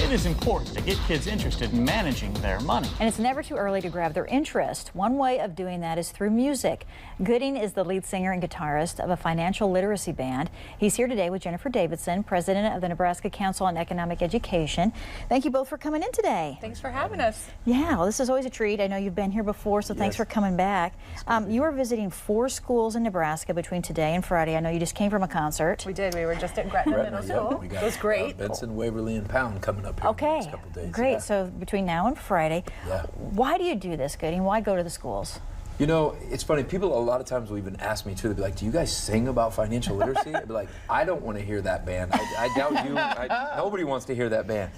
It is important to get kids interested in managing their money. And it's never too early to grab their interest. One way of doing that is through music. Gooding is the lead singer and guitarist of a financial literacy band. He's here today with Jennifer Davidson, president of the Nebraska Council on Economic Education. Thank you both for coming in today. Thanks for having us. Yeah, well, this is always a treat. I know you've been here before, so thanks for coming back. You are visiting 4 schools in Nebraska between today and Friday. I know you just came from a concert. We did. We were just at Gretna Middle School. It was great. Benson, Waverly, and Pound coming up here in the next couple days. Great. Yeah. So between now and Friday, why do you do this, Gooding? Why go to the schools? You know, it's funny. People a lot of times will even ask me too. They'll be like, "Do you guys sing about financial literacy?" I'd be like, "I don't want to hear that band. I doubt you. Nobody wants to hear that band."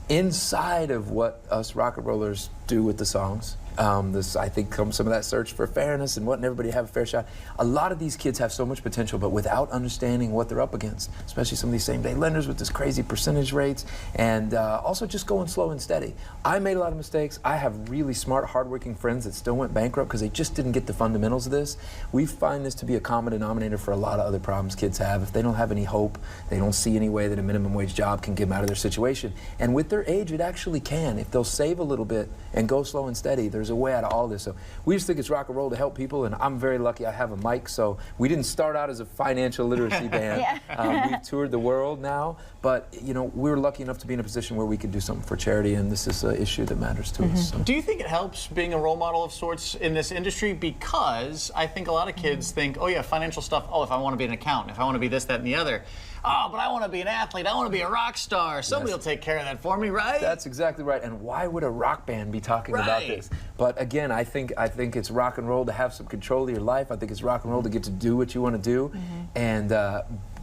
Inside of what us rock and rollers do with the songs, I think comes some of that search for fairness and wanting everybody to have a fair shot. A lot of these kids have so much potential, but without understanding what they're up against, especially some of these same-day lenders with this crazy percentage rates, and also just going slow and steady. I made a lot of mistakes. I have really smart, hardworking friends that still went bankrupt because they just didn't get the fundamentals of this. We find this to be a common denominator for a lot of other problems kids have. If they don't have any hope, they don't see any way that a minimum wage job can get them out of their situation. And with their age, it actually can. If they'll save a little bit and go slow and steady, there's a way out of all this. So we just think it's rock and roll to help people, and I'm very lucky I have a mic. So we didn't start out as a financial literacy band. We've toured the world now, but you know, we're lucky enough to be in a position where we can do something for charity, and this is an issue that matters to us. So. Do you think it helps being a role model of sorts in this industry? Because I think a lot of kids think, oh yeah, financial stuff, oh, if I want to be an accountant, if I want to be this, that, and the other. Oh, but I want to be an athlete. I want to be a rock star. Somebody will take care of that for me, right? That's exactly right. And why would a rock band be talking about this? But again, I think it's rock and roll to have some control of your life. I think it's rock and roll to get to do what you want to do. And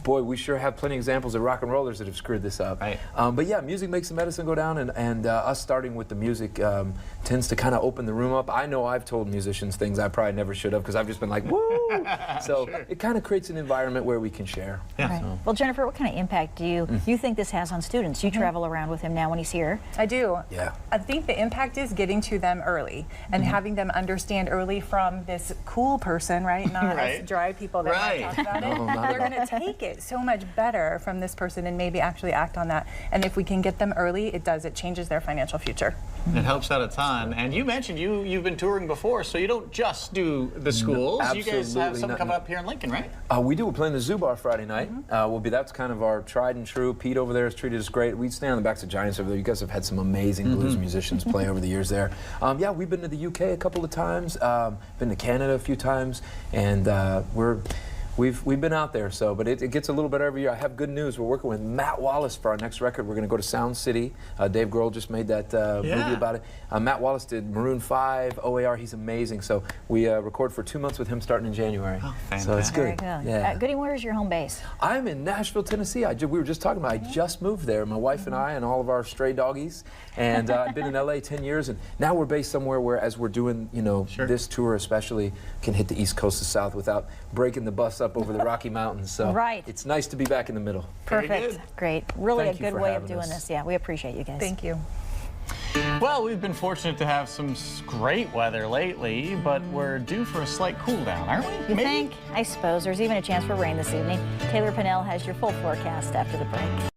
boy, we sure have plenty of examples of rock and rollers that have screwed this up. But yeah, music makes the medicine go down, and us starting with the music tends to kind of open the room up. I know I've told musicians things I probably never should have because I've just been like, woo! So it kind of creates an environment where we can share. So. Well, Jennifer, what kind of impact do you think this has on students? You travel around with him now when he's here. I do. Yeah. I think the impact is getting to them early and having them understand early from this cool person, right? Not us dry people that talk about it. They're going to take it so much better from this person and maybe actually act on that. And if we can get them early, it changes their financial future. It helps out a ton. And you mentioned you've been touring before, so you don't just do the schools. No, you guys have something coming up here in Lincoln, right? We do. We're playing the Zoo Bar Friday night. That's kind of our tried and true. Pete over there has treated us great. We stand on the backs of giants over there. You guys have had some amazing blues musicians play over the years there. Yeah, we've been to the UK a couple of times, been to Canada a few times, and We've been out there, but it gets a little better every year. I have good news. We're working with Matt Wallace for our next record. We're going to go to Sound City. Dave Grohl just made that movie about it. Matt Wallace did Maroon 5, OAR. He's amazing. So we record for 2 months with him starting in January. Oh, fantastic. So it's good. Very good. Yeah. Gooding, where is your home base? I'm in Nashville, Tennessee. We were just talking about I just moved there. My wife and I and all of our stray doggies. And I've been in LA 10 years, and now we're based somewhere where, as we're doing, this tour especially, can hit the East Coast of South without breaking the bus up over the Rocky Mountains. So it's nice to be back in the middle. Perfect. Great. Really Thank a good way of doing this. Yeah, we appreciate you guys. Thank you. Well, we've been fortunate to have some great weather lately, but we're due for a slight cool down, aren't we? You think? I suppose. There's even a chance for rain this evening. Taylor Pinnell has your full forecast after the break.